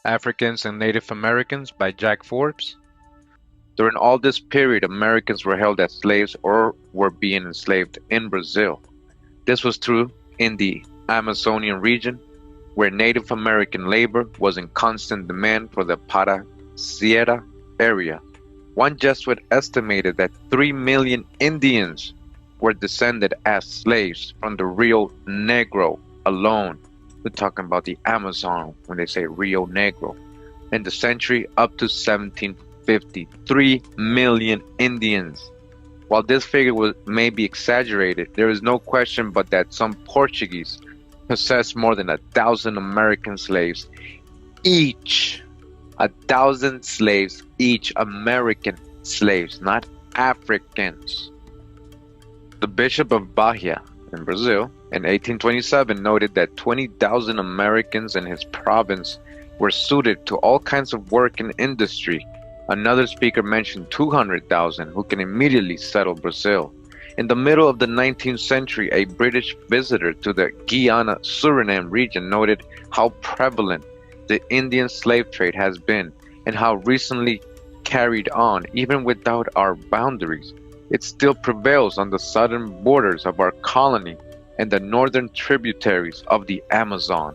Africans and Native Americans by Jack Forbes. During all this period, Americans were held as slaves or were being enslaved in Brazil. This was true in the Amazonian region, where Native American labor was in constant demand for the Para Sierra area. One Jesuit estimated that 3 million Indians were descended as slaves from the Rio Negro alone. We're talking about the Amazon when they say Rio Negro. In the century up to 1750, 3 million Indians. While this figure may be exaggerated, there is no question but that some Portuguese possessed more than 1,000 American slaves each. 1,000 slaves each, American slaves, not Africans. The Bishop of Bahia in Brazil in 1827 noted that 20,000 Americans in his province were suited to all kinds of work and industry. Another speaker mentioned 200,000 who can immediately settle Brazil. In the middle of the 19th century, a British visitor to the Guyana-Suriname region noted how prevalent the Indian slave trade has been and how recently carried on even without our boundaries. It still prevails on the southern borders of our colony and the northern tributaries of the Amazon.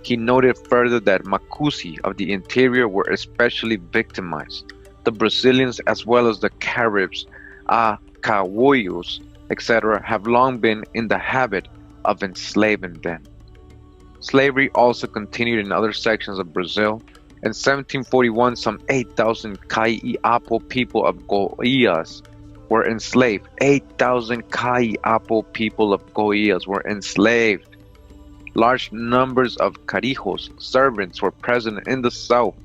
He noted further that Makusi of the interior were especially victimized. The Brazilians as well as the Caribs, Acahuayos, etc. have long been in the habit of enslaving them. Slavery also continued in other sections of Brazil. In 1741, some 8,000 Caiapo people of Goiás were enslaved. 8,000 Caiapo people of Goiás were enslaved. Large numbers of carijos, servants, were present in the south,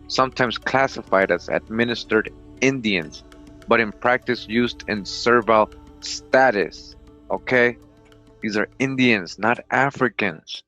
sometimes classified as administered Indians, but in practice used in servile status. Okay? These are Indians, not Africans.